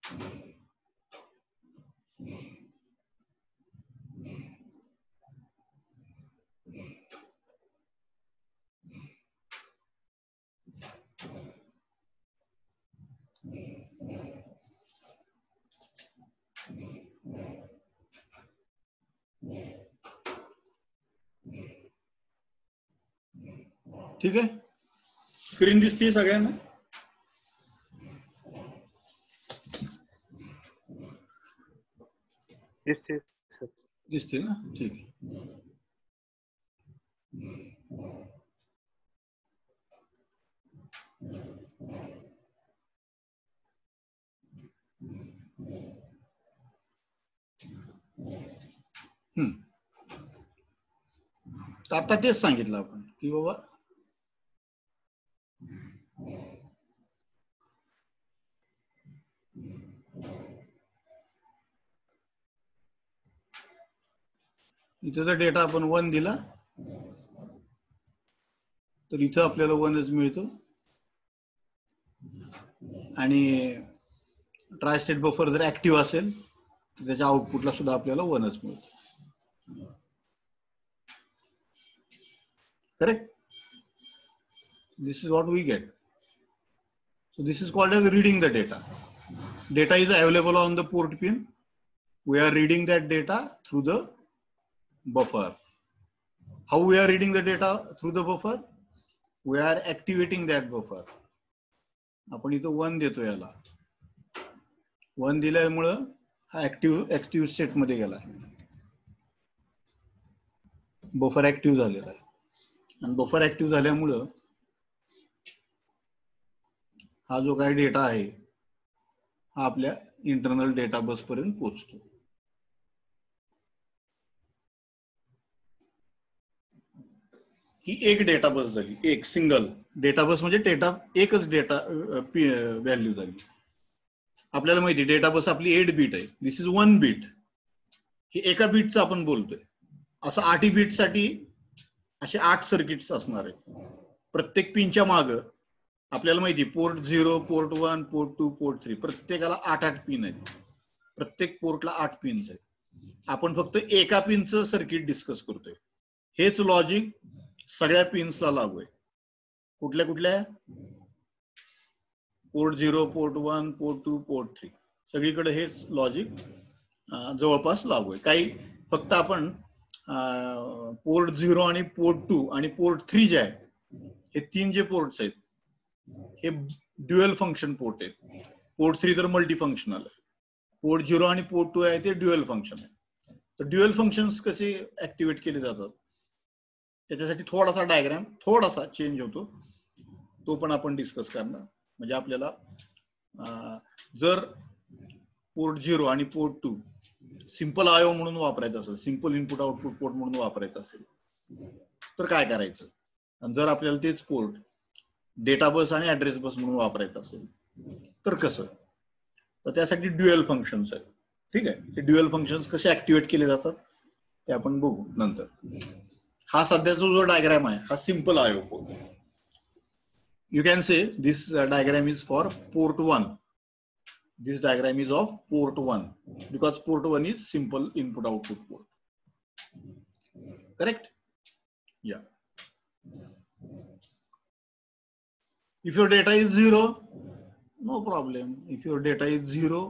ठीक आहे, स्क्रीन दिसते सगळ्यांना? दिसते ना, ठीक आहे. आता तेच सांगितलं आपण की बाबा इथे जर डेटा आपण 1 दिला तर इथं आपल्याला 1च मिळतो आणि ट्राय स्टेट बफर जर ऍक्टिव्ह असेल तर त्याच्या आउटपुटला सुद्धा आपल्याला 1च मिळतो. Correct? This is what we get. So this is called as reading the data. Data is available on the port pin. We are reading that data through the buffer. How we are reading the data through the buffer? We are activating that buffer. आपण इथं 1 देतो याला. 1 दिल्यामुळं हा active state मध्ये गेला. Buffer active झालेला आहे. आणि बफर ऍक्टिव्ह झाल्यामुळं हा जो काही डेटा आहे हा आपल्या इंटरनल डेटा बस पर्यंत पोहोचतो. ही एक डेटा बस झाली, एक सिंगल डेटा बस म्हणजे एकच डेटा व्हॅल्यू झाली. आपल्याला माहिती डेटा बस आपली 8 बीट आहे. दिस इज 1 बीट. हे एका बीटचं आपण बोलतोय. असं 8 बीट साठी असे 8 सर्किट्स असणार आहेत. प्रत्येक पिनच्या मागं आपल्याला माहिती पोर्ट 0, पोर्ट 1, पोर्ट 2, पोर्ट 3 प्रत्येकाला 8 पिन आहेत. प्रत्येक पोर्टला 8 पिन्स आहेत. आपण फक्त एका पिनचं सर्किट डिस्कस करतोय. हेच लॉजिक सगळ्या पिन्सला लागू आहे. कुठल्या कुठल्या? पोर्ट 0, पोर्ट 1, पोर्ट 2, पोर्ट 3 सगळीकडे हेच लॉजिक जवळपास लागू आहे. काही फक्त आपण पोर्ट 0 आणि पोर्ट 2 आणि पोर्ट 3 जे आहे हे 3 जे पोर्ट्स आहेत हे ड्युअल फंक्शन पोर्ट आहेत. पोर्ट 3 तर मल्टी फंक्शनल आहे. पोर्ट 0 आणि पोर्ट 2 आहे ते ड्युअल फंक्शन आहे. तर ड्युअल फंक्शन्स कसे ऍक्टिव्हेट केले जातात त्याच्यासाठी थोडासा डायग्राम थोडासा चेंज होतो, तो पण आपण डिस्कस करणार. म्हणजे आपल्याला जर पोर्ट 0 आणि पोर्ट 2 सिंपल आयओ म्हणून वापरायचं असेल, सिंपल इनपुट आउटपुट पोर्ट म्हणून वापरायचं असेल तर काय करायचं. आणि जर आपल्याला तेच पोर्ट डेटा बस आणि ऍड्रेस बस म्हणून वापरायचं असेल तर कसं. तर त्यासाठी ड्युअल फंक्शन्स आहेत. ठीक आहे, ते ड्युअल फंक्शन्स कसे ऍक्टिव्हेट केले जातात ते आपण बघू नंतर. हा सध्याचा जो डायग्राम आहे हा simple IO port. You can say this diagram is for port 1. This diagram is of port 1 because port 1 is simple input output port. Correct? Yeah. If your data is 0, no problem. If your data is 0,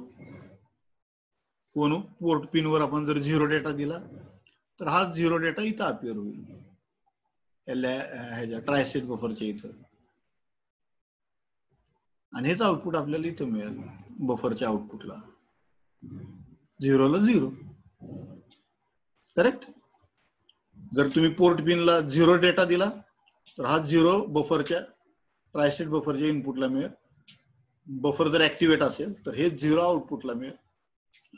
कोण port pin वर आपण जर 0 data दिला तर हा 0 data इथं appear होईल. ह्याच्या ट्राय स्टेट बफरच्या इथं. आणि हेच आउटपुट आपल्याला इथं मिळेल बफरच्या आउटपुटला 0 ला 0. करेक्ट? जर तुम्ही पोर्ट पिनला 0 डेटा दिला तर हा 0 बफरच्या ट्राय स्टेट बफरच्या इनपुटला मिळेल. बफर जर ऍक्टिव्हेट असेल तर हे 0 आउटपुटला मिळेल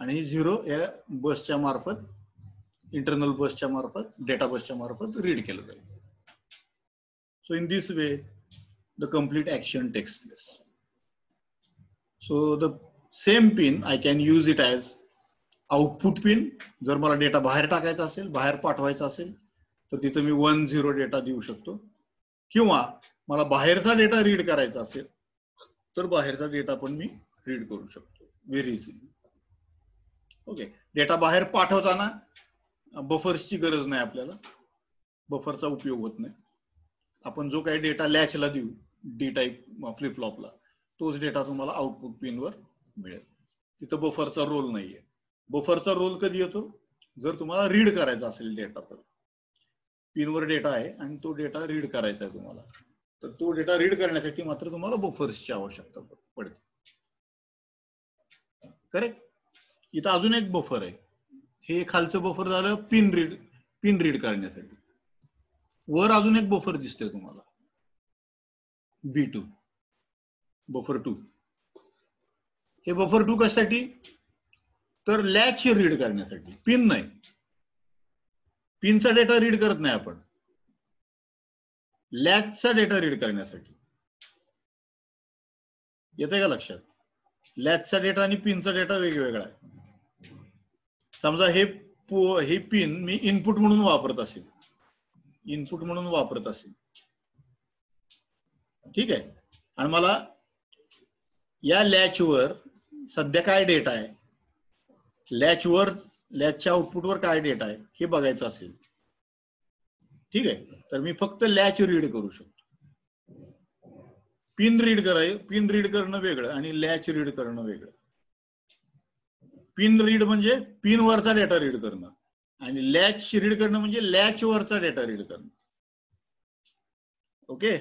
आणि हे 0 या बसच्या मार्फत इंटरनल बसच्या मार्फत डेटा बसच्या मार्फत रीड केलं जाईल. So in this way the complete action takes place. So the same pin I can use it as output pin. जर मला डेटा बाहेर टाकायचा असेल, बाहेर पाठवायचा असेल तर तिथे मी 1 0 डेटा देऊ शकतो. किंवा मला बाहेरचा डेटा रीड करायचा असेल तर बाहेरचा डेटा पण मी रीड करू शकतो. Very easily. ओके, डेटा बाहेर पाठवताना बफर्सची गरज नाही आपल्याला, बफरचा उपयोग होत नाही. आपण जो काही डेटा लॅचला देऊ डी टाईप फ्लिप फ्लॉपला, तोच डेटा तुम्हाला आउटपुट पिनवर मिळेल. तिथं बफरचा रोल नाहीये. बफरचा रोल कधी येतो? जर तुम्हाला रीड करायचा असेल डेटा, तर पिनवर डेटा आहे आणि तो डेटा रीड करायचा आहे तुम्हाला, तर तो डेटा रीड करण्यासाठी मात्र तुम्हाला बफर्सची आवश्यकता पडते. करेक्ट. इथं अजून एक बफर आहे. हे खालचं बफर झालं पिन रीड करण्यासाठी. वर अजून एक बफर दिसतंय तुम्हाला, B2, बफर 2. हे बफर 2 कशासाठी? तर लॅच रीड करण्यासाठी, पिन नाही. पिनचा डेटा रीड करत नाही आपण, लॅचचा डेटा रीड करण्यासाठी. येते का लक्षात? लॅचचा डेटा आणि पिनचा डेटा वेगवेगळा आहे. समजा हे पिन मी इनपुट म्हणून वापरत असेल, ठीक आहे, आणि मला या लॅचवर सध्या काय डेटा आहे, लॅचच्या आउटपुटवर काय डेटा आहे हे बघायचं असेल, ठीक आहे, तर मी फक्त लॅच रीड करू शकतो. पिन रीड करणं वेगळं आणि लॅच रीड करणं वेगळं. पिन रीड म्हणजे पिन वरचा डेटा रीड करणं, आणि लॅच रीड करणं म्हणजे लॅच वरचा डेटा रीड करणं. Okay,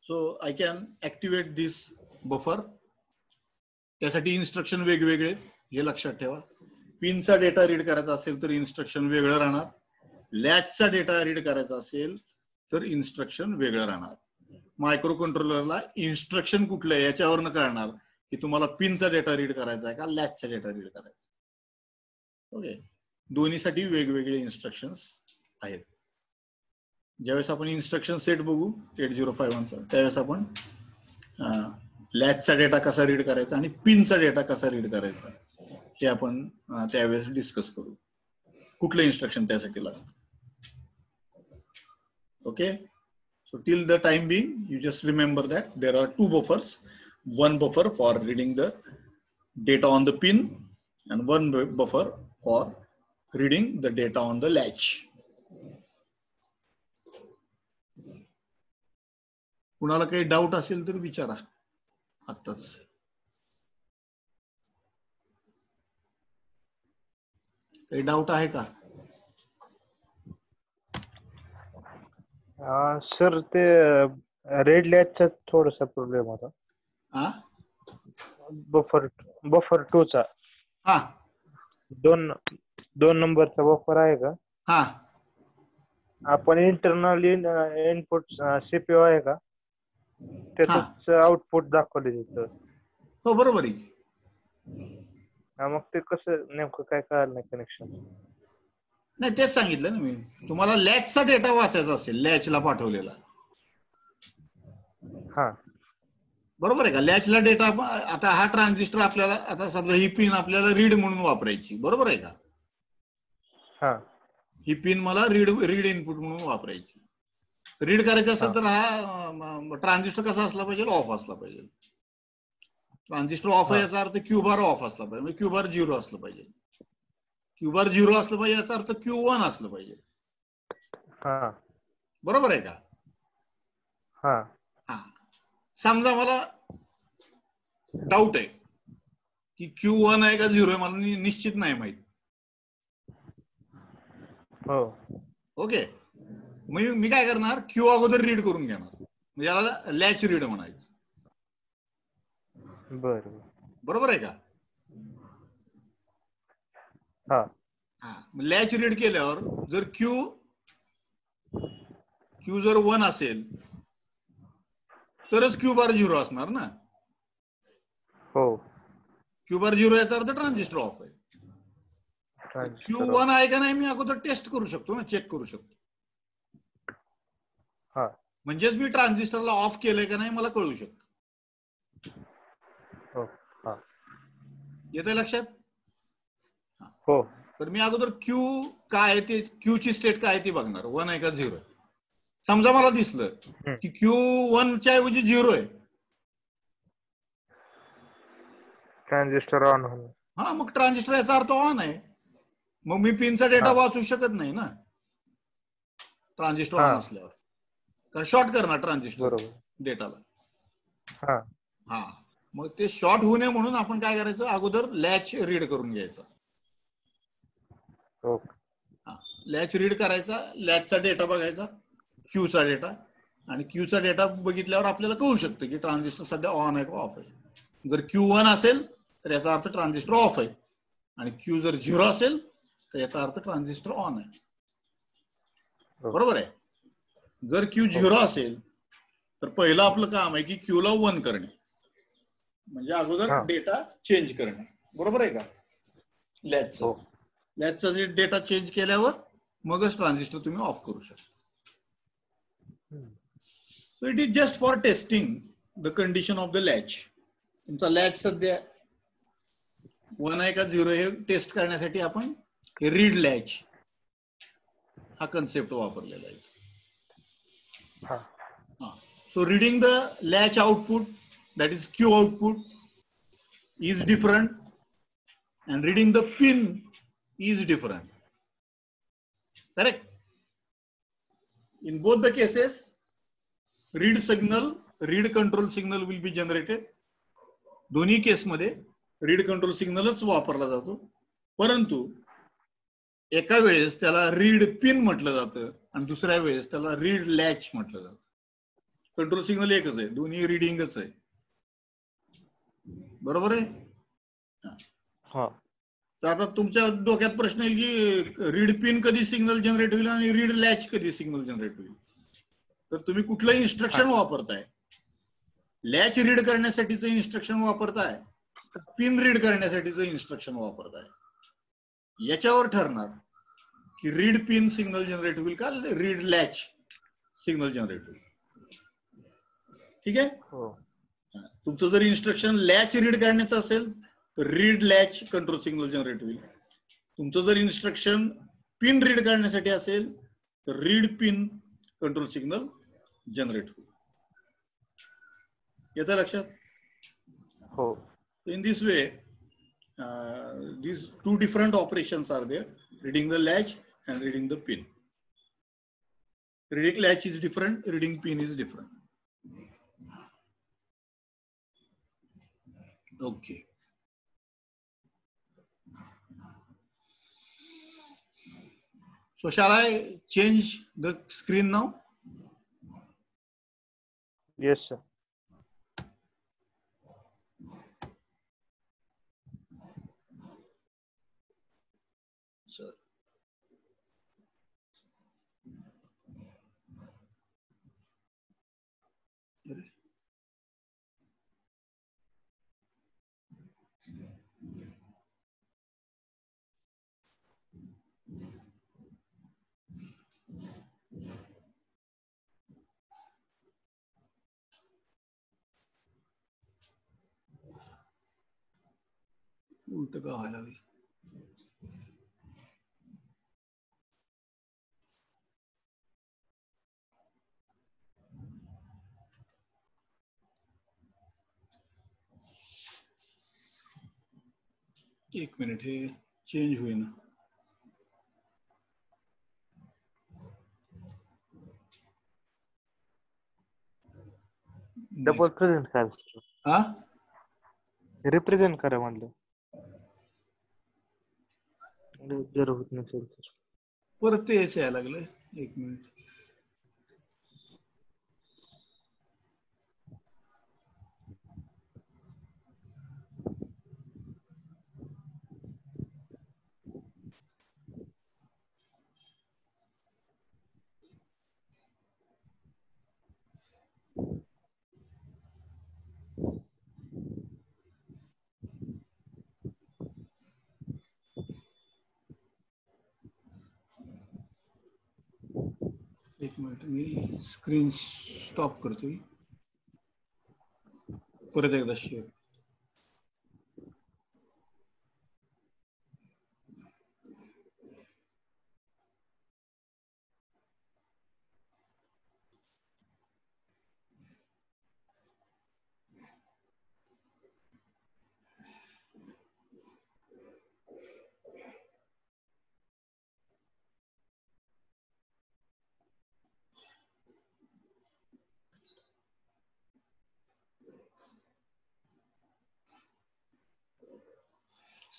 so I can activate this buffer. त्यासाठी इन्स्ट्रक्शन वेगवेगळे, हे लक्षात ठेवा. पिनचा डेटा रीड करायचा असेल तर इन्स्ट्रक्शन वेगळं राहणार, लॅचचा डेटा रीड करायचा असेल तर इन्स्ट्रक्शन वेगळं राहणार. मायक्रो कंट्रोलरला इन्स्ट्रक्शन कुठलं आहे याच्यावरनं कळणार की तुम्हाला पिनचा डेटा रीड करायचा आहे का लॅचचा डेटा रीड करायचा. ओके, दोन्हीसाठी वेगवेगळे इन्स्ट्रक्शन्स आहेत. ज्यावेळेस आपण इन्स्ट्रक्शन सेट बघू 8051चा, त्यावेळेस आपण लॅचचा डेटा कसा रीड करायचा आणि पिनचा डेटा कसा रीड करायचा हे आपण त्यावेळेस डिस्कस करू, कुठलं इन्स्ट्रक्शन त्यासाठी लागतं. Okay, so till the time being you just remember that there are two buffers, one buffer for reading the data on the pin and one buffer for reading the data on the latch. कुणाला काही doubt असेल तर विचारा आत्ताच. काही doubt आहे का? Sir ते रेड लॅचचा थोडासा प्रॉब्लेम होता. बफर 2 चा. हा, दोन नंबरचा बफर आहे का? हा, आपण इंटरनल इनपुट सीपीयू आहे का, त्याच आउटपुट दाखवले तिथं. हो बरोबर आहे. मग ते कसं नेमकं काय कळलं नाही कनेक्शन? नाही, तेच सांगितलं ना मी तुम्हाला. लॅचचा डेटा वाचायचा असेल, लॅचला पाठवलेला, हा बरोबर आहे का? लॅचला डेटा, आता हा ट्रान्झिस्टर आपल्याला, आता समजा ही पिन आपल्याला रीड म्हणून वापरायची, बरोबर आहे का? हा, ही पिन मला रीड इनपुट म्हणून वापरायची. रीड करायचं असेल तर हा ट्रान्झिस्टर कसा असला पाहिजे? ऑफ असला पाहिजे. ट्रान्झिस्टर ऑफ आहे याचा अर्थ क्यू बार ऑफ असला पाहिजे, म्हणजे क्यू बार 0 असलं पाहिजे. क्यू बार 0 असलं पाहिजे याचा अर्थ Q1 असलं पाहिजे. बरोबर आहे का? हा, समजा मला डाऊट आहे की Q1 आहे का 0 आहे, मला निश्चित नाही माहित. ओके, मी काय करणार, क्यू अगोदर रीड करून घेणार, म्हणजे याला लॅच रीड म्हणायचं. बरोबर आहे का? लॅच रीड केल्यावर जर क्यू जर 1 असेल तरच क्यू बार 0 असणार ना. क्यू बार 0 याचा अर्थ ट्रान्झिस्टर ऑफ आहे. Q1 आहे का नाही मी अगोदर टेस्ट करू शकतो ना, चेक करू शकतो. म्हणजेच मी ट्रान्झिस्टरला ऑफ केलंय का नाही मला कळू शकतो. येते लक्षात? हो. तर मी अगोदर क्यू काय ते, क्यू ची स्टेट काय ती बघणार, 1 आहे का 0. समजा मला दिसलं की Q1 च्या ऐवजी 0 आहे, ट्रान्झिस्टर ऑन होणं. हा, मग ट्रान्झिस्टर याचा अर्थ ऑन आहे. मग मी पिनचा डेटा वाचू शकत नाही ना ट्रान्झिस्टर ऑन असल्यावर, कारण शॉर्ट करणार ट्रान्झिस्टर बरोबर. डेटाला. हा हा, मग ते शॉर्ट होऊ नये म्हणून आपण काय करायचं, अगोदर लॅच रीड करून घ्यायचा. ओके. हा, लॅच रीड करायचा, लॅचचा डेटा बघायचा, क्यूचा डेटा, आणि क्यूचा डेटा बघितल्यावर आपल्याला कळू शकतं की ट्रान्झिस्टर सध्या ऑन आहे का ऑफ आहे. जर क्यू 1 असेल तर याचा अर्थ ट्रान्झिस्टर ऑफ आहे, आणि क्यू जर 0 असेल तर याचा अर्थ ट्रान्झिस्टर ऑन आहे. बरोबर आहे. जर क्यू 0 असेल तर पहिलं आपलं काम आहे की क्यूला 1 करणे, म्हणजे अगोदर डेटा चेंज करणे. बरोबर आहे का. लॅचचा लॅचचा जे डेटा चेंज केल्यावर मगच ट्रान्झिस्टर तुम्ही ऑफ करू शकता. So it is just for testing the condition of the latch. तुमचा लॅच सध्या 1 आहे का 0 हे टेस्ट करण्यासाठी आपण हे रीड लॅच हा कन्सेप्ट वापरलेला आहे. So reading the latch output, that is Q output, is different, and reading the pin is different. Correct? In both the cases, read control signal will be generated. दोन्ही केस मध्ये read control सिग्नलच वापरला जातो, परंतु एका वेळेस त्याला रीड पिन म्हटलं जातं आणि दुसऱ्या वेळेस त्याला रीड लॅच म्हटलं जातं. कंट्रोल सिग्नल एकच आहे, दोन्ही रीडिंगच आहे. बरोबर आहे. तर आता तुमच्या डोक्यात प्रश्न येईल की रीड पिन कधी सिग्नल जनरेट होईल आणि रीड लॅच कधी सिग्नल जनरेट होईल. तर तुम्ही कुठलं इन्स्ट्रक्शन वापरताय, लॅच रीड करण्यासाठीचं इन्स्ट्रक्शन वापरताय का पिन रीड करण्यासाठीचं इन्स्ट्रक्शन वापरताय, याच्यावर ठरणार की रीड पिन सिग्नल जनरेट होईल का रीड लॅच सिग्नल जनरेट होईल. ठीक आहे. तुमचं जर इन्स्ट्रक्शन लॅच रीड करण्याचं असेल तर read latch control signal generate होईल. तुमचं जर इन्स्ट्रक्शन पिन रीड करण्यासाठी असेल तर read pin control signal generate होईल. येतं लक्षात. हो. In this way these two different operations are there, reading the latch and reading the pin. Reading latch is different, reading pin is different. Okay. So shall I change the screen now? Yes, sir. Sir. उलट का व्हायला लागलं. एक minute, हे change होईना. Double present करा. हा, represent करा म्हणलं जर होत नसेल तर. परत ते यायला लागलं. एक मिनिट. एक मिनिट, मी स्क्रीन स्टॉप करतोय, परत एकदा शेअर.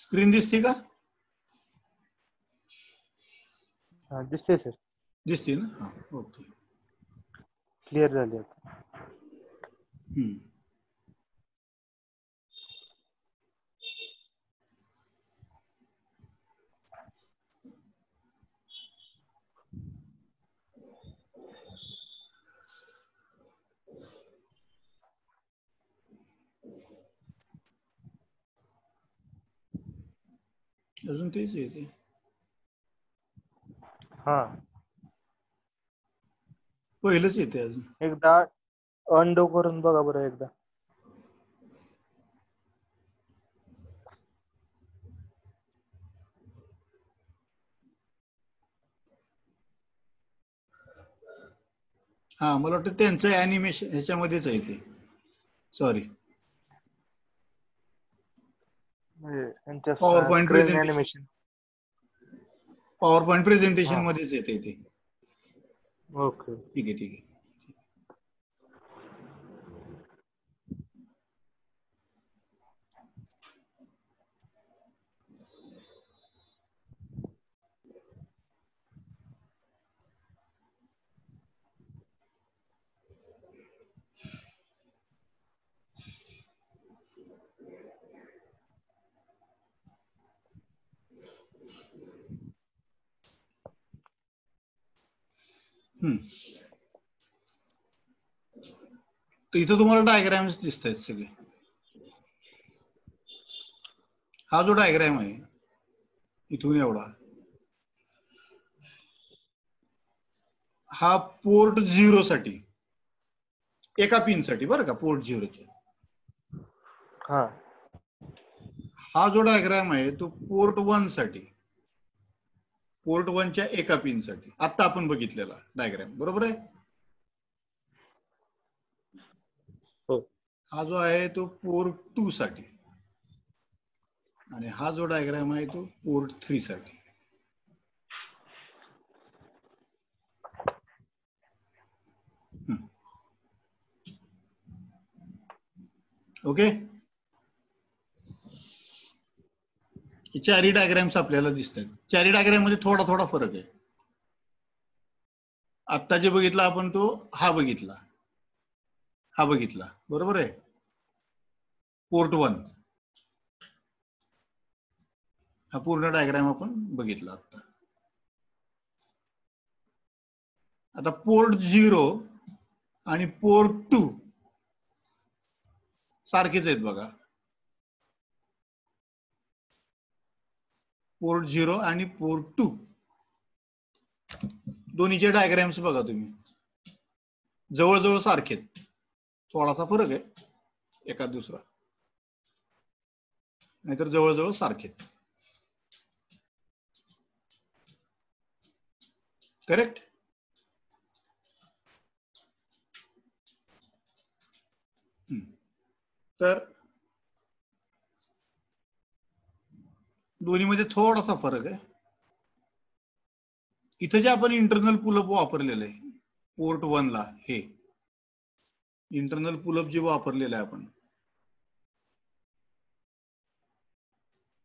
स्क्रीन दिसते का? हा दिसते सर. दिसते ना? हा, ओके. क्लिअर झाली आता. अजून तेच येते. हा पहिलंच येते अजून. एकदा अंडो करून बघा बरं एकदा. हा, मला वाटतं त्यांचं ॲनिमेशन ह्याच्यामध्येच आहे ते. Sorry, power point screen presentation. Animation. Power point presentation मध्येच येते ते. ओके. ठीक आहे, ठीक आहे. तर इथं तुम्हाला डायग्राम्स दिसत आहेत सगळे. हा जो डायग्राम आहे इथून एवढा, हा पोर्ट 0 साठी, एका पिन साठी बरं का, पोर्ट 0च्या. हा जो डायग्राम आहे तो पोर्ट 1 साठी, पोर्ट 1च्या एका पिन साठी. आता आपण बघितलेला डायग्राम बरोबर आहे. हा जो आहे तो पोर्ट 2 साठी, आणि हा जो डायग्राम आहे तो पोर्ट 3 साठी. ओके. चारही डायग्राम्स आपल्याला दिसत आहेत. चारही डायग्राम मध्ये थोडा थोडा फरक आहे. आत्ता जे बघितला आपण तो हा बघितला, हा बघितला बरोबर आहे, पोर्ट 1. हा पूर्ण डायग्राम आपण बघितला आता. आता पोर्ट 0 आणि पोर्ट 2 सारखेच आहेत बघा. पोर्ट 0 आणि पोर्ट 2 दोन्हीचे डायग्राम्स बघा तुम्ही, जवळजवळ सारखेत. थोडासा फरक आहे एका दुसरा, नाहीतर जवळजवळ सारखेत. करेक्ट. तर दोन्हीमध्ये थोडासा फरक आहे. इथं जे आपण इंटरनल पुलअप वापरलेलं आहे पोर्ट 1 ला, हे इंटरनल पुलअप जे वापरलेलं आहे आपण,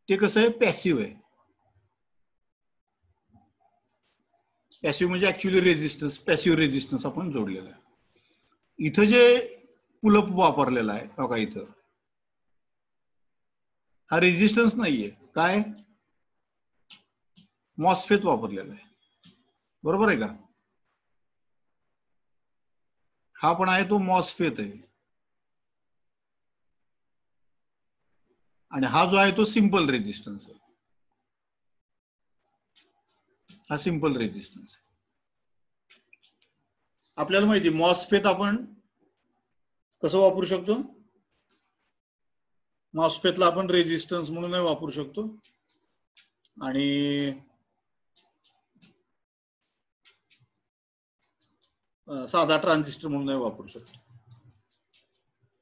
ते कसं आहे, पॅसिव्ह आहे. पॅसिव्ह म्हणजे ऍक्च्युअली रेजिस्टन्स, पॅसिव्ह रेजिस्टन्स आपण जोडलेला आहे. इथं जे पुलअप वापरलेला आहे बघा, इथं हा रेजिस्टन्स नाहीये, काय मॉसफेट वापरलेला आहे, बरोबर आहे का. हा पण आहे तो मॉसफेट आहे, आणि हा जो आहे तो सिंपल रेजिस्टन्स आहे. हा सिंपल रेजिस्टन्स आहे. आपल्याला माहिती मॉसफेट आपण कसं वापरू शकतो. मॉसफेटला आपण रेजिस्टन्स म्हणून वापरू शकतो, आणि साधा ट्रान्झिस्टर म्हणून वापरू शकतो.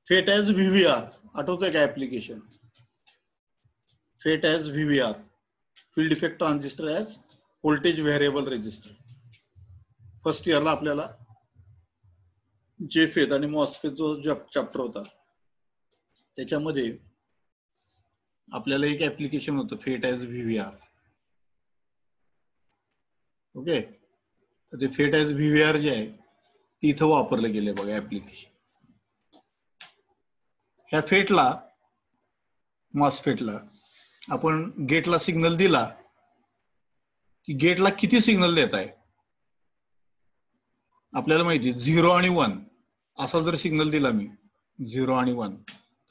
फेट ॲज व्हीव्हीआर आठवतंय का application, FET as VVR, field effect transistor as voltage variable resistor. First इयरला आपल्याला जेफेट आणि मॉसफेट जो चॅप्टर होता त्याच्यामध्ये आपल्याला एक ऍप्लिकेशन होतं फेट ॲज व्हीव्हीआर. ओके, तर ते फेट ॲज व्हीव्हीआर जे आहे ते इथं वापरलं गेलं बघा ऍप्लिकेशन. ह्या फेटला, मॉसफेटला आपण गेटला सिग्नल दिला की गेटला किती सिग्नल देत आहे आपल्याला माहिती, 0 आणि 1 असा जर सिग्नल दिला मी 0 आणि 1,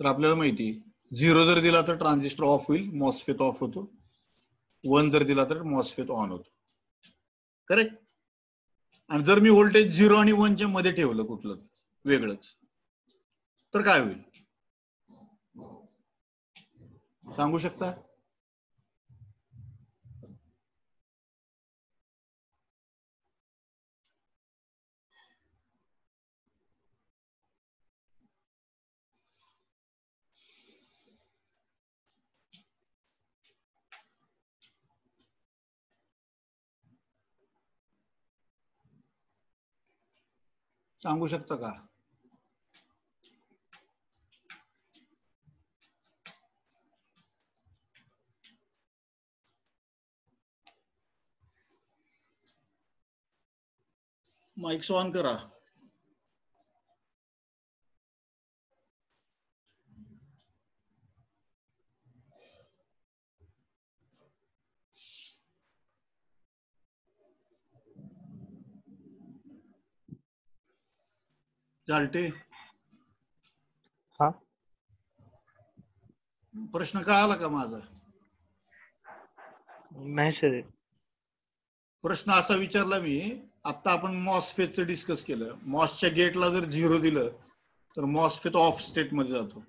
तर आपल्याला माहिती 0 जर दिला तर ट्रान्झिस्टर ऑफ होईल, मॉसफेट ऑफ होतो. 1 जर दिला तर मॉसफेट ऑन होतो. करेक्ट. आणि जर मी व्होल्टेज 0 आणि 1 च्या मध्ये ठेवलं कुठलं वेगळंच, तर काय होईल सांगू शकता? सांगू शकता का? माइक ऑन करा. चालते. हा, प्रश्न कळाला का माझा? नाही सर. प्रश्न असा विचारला मी, आता आपण मॉसफेटचं डिस्कस केलं. मॉसच्या गेटला जर 0 दिलं तर मॉसफेट ऑफ स्टेट मध्ये जातो.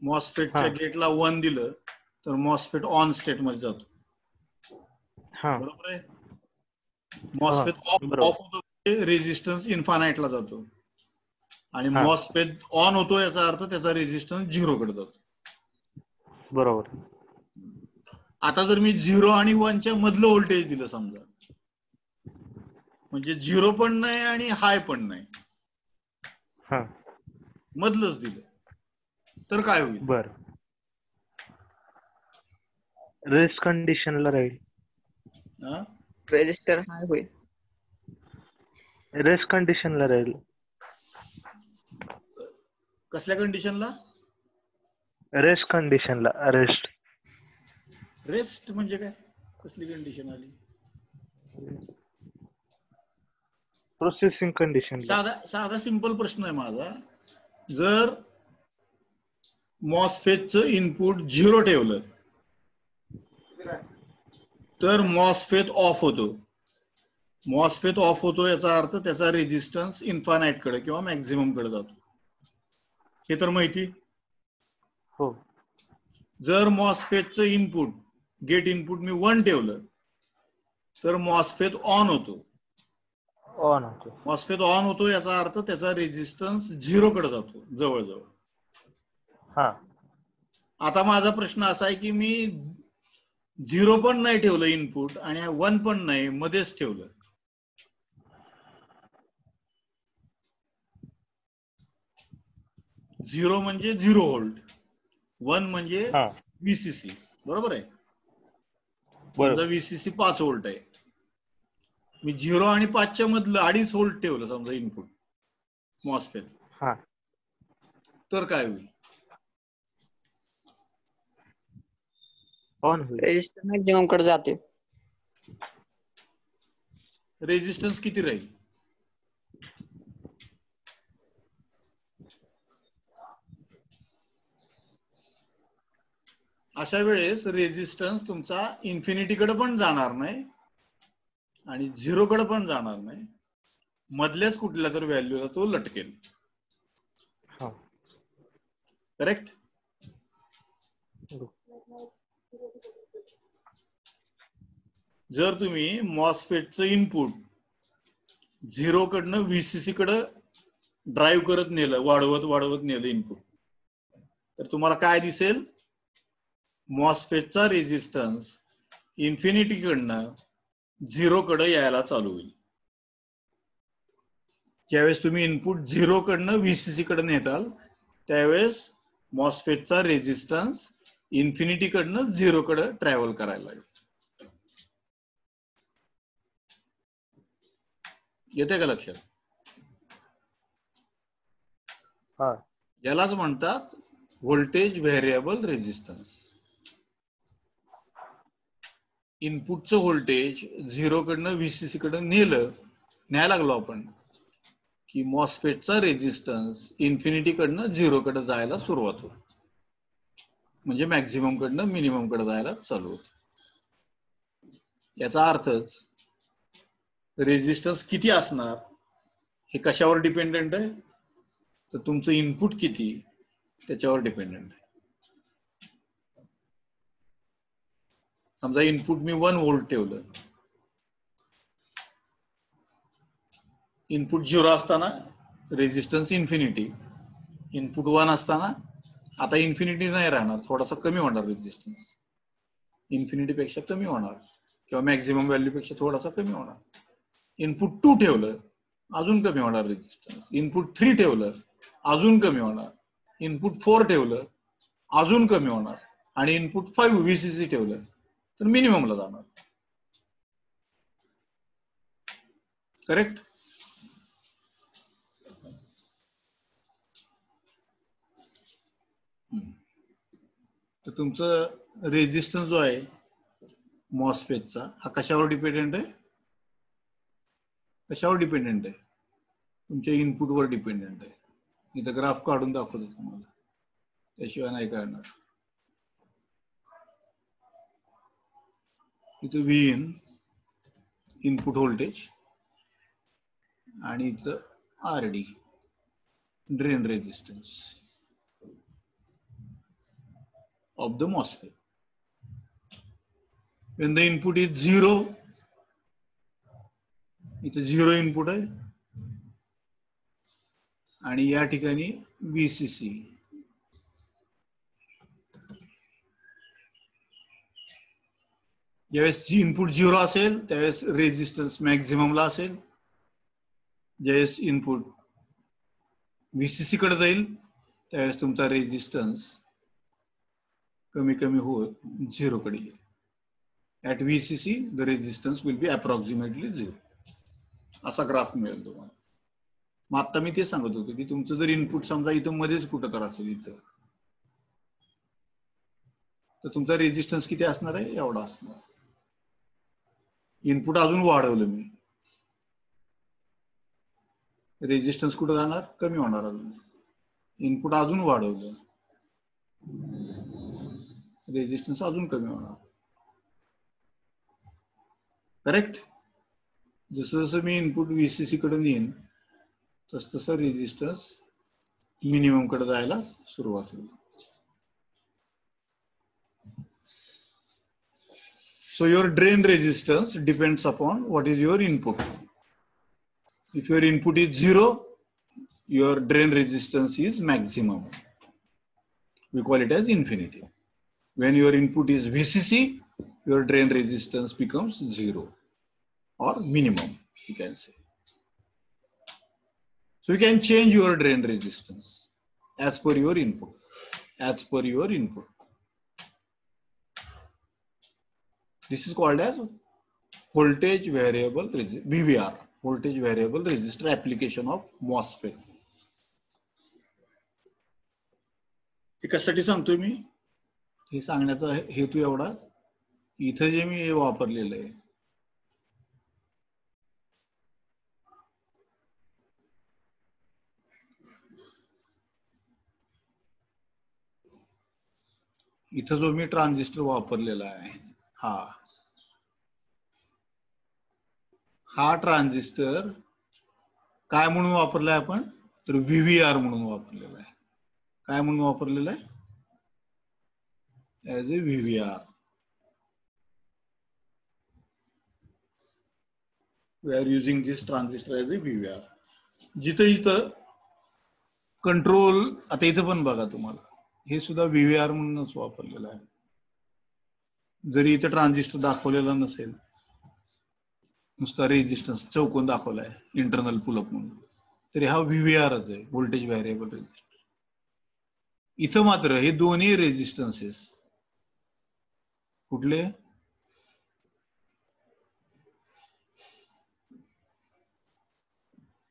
मॉसफेटच्या गेटला 1 दिलं तर मॉसफेट ऑन स्टेट मध्ये जातो. बरोबर आहे. मॉसफेट ऑफ होतो, रेझिस्टन्स इन्फानाइटला जातो. आणि मॉसफेट ऑन होतो याचा अर्थ त्याचा रेझिस्टन्स 0 कडे जातो. बरोबर. आता जर मी 0 आणि 1 च्या मधलं व्होल्टेज दिलं समजा, म्हणजे 0 पण नाही आणि हाय पण नाही, मधलंच दिलं, तर काय होईल? बर, रेस्ट कंडिशनला राहील. रेजिस्टर हाय होईल. रेस्ट कंडिशनला राहील. कसल्या कंडिशनला? रेस्ट कंडिशनला. रेस्ट रेस्ट म्हणजे काय? कसली कंडिशन आली? Processing condition. साधा सिंपल प्रश्न आहे माझा. जर मॉसफेटचं इनपुट 0 ठेवलं तर मॉसफेट ऑफ होतो. मॉसफेट ऑफ होतो याचा अर्थ त्याचा रेझिस्टन्स इन्फानाइट कडे किंवा मॅक्झिमम कडे जातो. हे तर माहिती. हो. जर मॉसफेटचं इनपुट, गेट इनपुट मी 1 ठेवलं तर मॉसफेट ऑन होतो. ऑन होतो. मॉसफेट ऑन होतो याचा अर्थ त्याचा रेझिस्टन्स 0 कडे जातो जवळजवळ. आता माझा प्रश्न असा आहे की मी 0 पण नाही ठेवलं इनपुट आणि 1 पण नाही, मध्येच ठेवलं. झिरो म्हणजे 0 व्होल्ट, 1 म्हणजे व्हीसीसी. बरोबर आहे. समजा व्हीसीसी 5 व्होल्ट आहे, मी 0 आणि 5 च्या मधलं 2.5 व्होल्ट ठेवलं समजा इनपुट मॉसफेट, तर काय होईल? ऑन होईल. रेजिस्टर मॅक्झिमम कडे जाते. रेझिस्टन्स किती राहील? अशा वेळेस रेझिस्टन्स तुमचा इन्फिनिटी कडे पण जाणार नाही आणि 0 कडे पण जाणार नाही, मधल्याच कुठल्या तर व्हॅल्यूला तो लटकेल. करेक्ट. जर तुम्ही मॉसफेटचं इनपुट 0 कडनं व्हीसीसी कडे ड्राईव्ह करत नेलं, वाढवत नेलं इनपुट, तर तुम्हाला काय दिसेल? मॉसफेटचा रेझिस्टन्स इन्फिनिटी कडनं 0 कडे यायला चालू होईल. ज्यावेळेस तुम्ही इनपुट 0 कडनं व्हीसीसी कडे नेताल त्यावेळेस मॉसफेटचा रेझिस्टन्स इन्फिनिटी कडनं 0 कडे ट्रॅव्हल करायला लागेल. येते का लक्षात? हा. यालाच म्हणतात व्होल्टेज व्हेरिएबल रेजिस्टन्स. इनपुटचं व्होल्टेज 0 कडनं व्हीसीसी कडे न्यायला लागलो आपण की मॉसफेटचा रेजिस्टन्स इन्फिनिटी कडनं 0 कडे जायला सुरुवात होते. म्हणजे मॅक्झिमम कडनं मिनिमम कडे जायला चालू होते. याचा अर्थच रेजिस्टन्स किती असणार हे कशावर डिपेंडेंट आहे? तर तुमचं इनपुट किती त्याच्यावर डिपेंडेंट आहे. समजा इनपुट मी 1 व्होल्ट ठेवलं. इनपुट 0 असताना रेजिस्टन्स इन्फिनिटी, इनपुट 1 असताना आता इन्फिनिटी नाही राहणार, थोडासा कमी होणार रेजिस्टन्स, इन्फिनिटी पेक्षा कमी होणार किंवा मॅक्झिमम व्हॅल्यू पेक्षा थोडासा कमी होणार. इनपुट 2 ठेवलं अजून कमी होणार रेजिस्टन्स. इनपुट 3 ठेवलं अजून कमी होणार. इनपुट 4 ठेवलं अजून कमी होणार. आणि इनपुट 5 व्हीसीसी ठेवलं तर मिनिममला जाणार. करेक्ट? तर तुमचं रेजिस्टन्स जो आहे मॉसफेटचा हा कशावर डिपेंडेंट आहे? कशावर डिपेंडेंट आहे? तुमच्या इनपुटवर डिपेंडेंट आहे. इथं ग्राफ काढून दाखवतो तुम्हाला, त्याशिवाय नाही करणार. इथं व्ही इन इनपुट व्होल्टेज आणि इथं R D drain resistance of the MOSFET. When the input is 0, इथे 0 इनपुट आहे आणि या ठिकाणी VCC. ज्यावेळेस इनपुट 0 असेल त्यावेळेस रेजिस्टन्स मॅक्झिममला असेल. ज्यावेळेस इनपुट VCC कडे जाईल त्यावेळेस तुमचा रेजिस्टन्स कमी कमी होत 0 कडे येईल. At VCC the resistance will be approximately 0. असा ग्राफ मिळेल तुम्हाला. मग आता मी ते सांगत होतो की तुमचं जर इनपुट समजा इथं मध्येच कुठं तर असेल इथं, तर तुमचा रेजिस्टन्स किती असणार आहे? एवढा असणार. इनपुट अजून वाढवलं मी, रेजिस्टन्स कुठं जाणार? कमी होणार. अजून इनपुट अजून वाढवलं, रेजिस्टन्स अजून कमी होणार. करेक्ट? जसं जसं मी इनपुट VCC कडे नेईन तस तसं रेजिस्टन्स मिनिमम कडे जायला सुरुवात होईल. So your drain resistance depends upon what is your input. If your input is 0, your drain resistance is maximum. We call it as infinity. When your input is VCC, your drain resistance becomes 0 or minimum, you can say. So you can change your drain resistance as per your input. As per your input. This is called as voltage variable VVR, voltage variable resistor application of MOSFET. हे कशासाठी सांगतोय मी? हे सांगण्याचा हेतू एवढा, इथं जे मी हे वापरलेलं आहे इथं जो मी ट्रान्झिस्टर वापरलेला आहे हा ट्रान्झिस्टर काय म्हणून वापरलाय आपण? तर VVR म्हणून वापरलेला आहे. काय म्हणून वापरलेला आहे? As a VVR. We are using this transistor as a VVR. जिथं इथं कंट्रोल, आता इथं पण बघा तुम्हाला हे सुद्धा VVR म्हणूनच वापरलेलं आहे. जरी इथं ट्रान्झिस्टर दाखवलेला नसेल, नुसता रेजिस्टन्स चौकोन दाखवलाय इंटरनल पुलअप म्हणून, तरी हा VVRच आहे, व्होल्टेज व्हेरिएबल रेजिस्टर. इथं मात्र हे दोन्ही रेजिस्टन्सेस कुठले?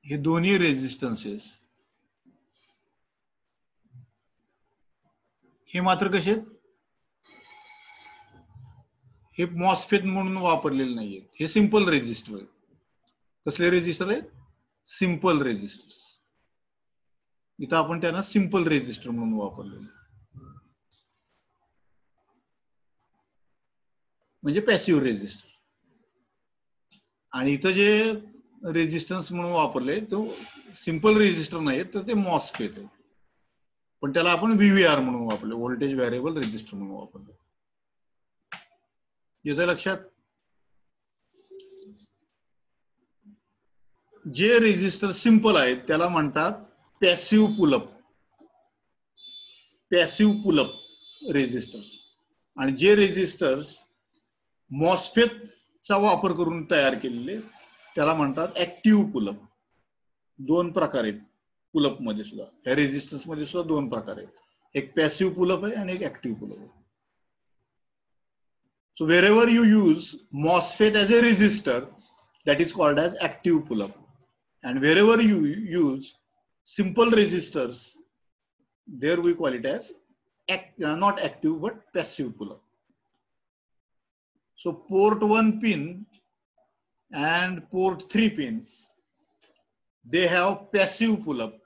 हे दोन्ही रेजिस्टन्सेस हे मात्र कसे आहेत? हे मॉस्फेट म्हणून वापरलेले नाहीये, हे सिंपल रेजिस्टर आहेत. कसले रेजिस्टर आहेत? Simple resistors. इथं आपण त्यांना सिंपल रेजिस्टर म्हणून वापरलेले, म्हणजे पॅसिव्ह रेजिस्टर. आणि इथं जे रेजिस्टन्स म्हणून वापरले तो सिंपल रेजिस्टर नाही तर ते मॉस्फेट आहे, पण त्याला आपण व्हीव्हीआर म्हणून वापरले, व्होल्टेज व्हेरिएबल रेजिस्टर म्हणून वापरले. येतं लक्षात? जे रेजिस्टर सिंपल आहेत त्याला म्हणतात passive pullup, passive pullup resistors. आणि जे रेजिस्टर्स मॉस्फेटचा वापर करून तयार केलेले त्याला म्हणतात ऍक्टिव्ह पुलअप. दोन प्रकार आहेत पुलअप मध्ये सुद्धा, ह्या रेजिस्टन्स मध्ये सुद्धा दोन प्रकार आहेत, एक पॅसिव्ह पुलअप आहे आणि एक ऍक्टिव्ह पुलअप आहे. So wherever you use MOSFET as a resistor, that is called as active pull-up, and wherever you use simple resistors, there we call it as not active but passive pull-up. So port 1 pin and port 3 pins, they have passive pull-up,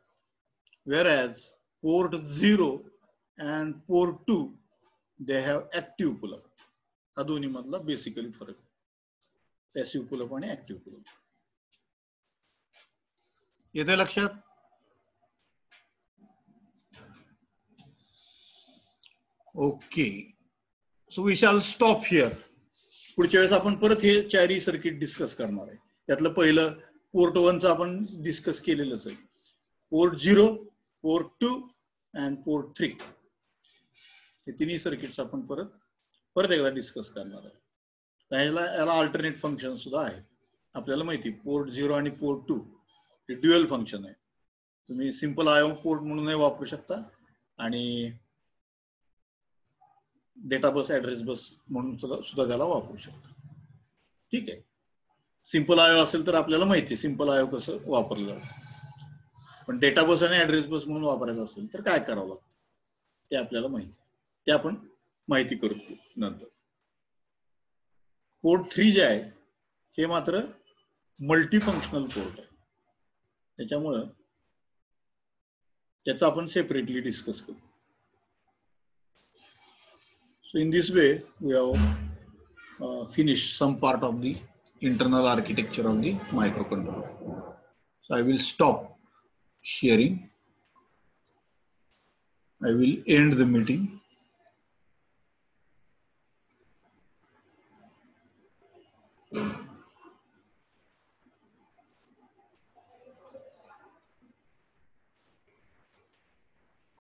whereas port 0 and port 2, they have active pull-up. हा दोन्ही मधला basically फरक आहे, passive pullup आणि active pullup. येते लक्षात? Okay, so we shall stop here. पुढच्या वेळेस आपण परत हे चारही सर्किट डिस्कस करणार आहे. त्यातलं पहिलं पोर्ट 1 चं आपण डिस्कस केलेलंच आहे, पोर्ट 0, पोर्ट 2 अँड पोर्ट 3. हे तिन्ही सर्किट्स आपण परत एकदा डिस्कस करणार आहे. याला अल्टरनेट फंक्शन सुद्धा आहे. आपल्याला माहिती पोर्ट 0 आणि पोर्ट 2 हे ड्युअल फंक्शन आहे. तुम्ही सिंपल आयओ पोर्ट म्हणूनही वापरू शकता आणि डेटा बस ऍड्रेस बस म्हणून सुद्धा त्याला वापरू शकता. ठीक आहे, सिंपल आयओ असेल तर आपल्याला माहिती सिंपल आयओ कसं वापरलं जातं, पण डेटा बस आणि ऍड्रेस बस म्हणून वापरायचं असेल तर काय करावं लागतं ते आपल्याला माहिती, ते आपण माहिती करू नंतर. पोर्ट 3 जे आहे हे मात्र मल्टी फंक्शनल पोर्ट आहे, त्याच्यामुळं त्याचं आपण सेपरेटली डिस्कस करू. So in this way we have finished some part of the internal architecture of the microcontroller. So I will stop sharing. I will end the meeting.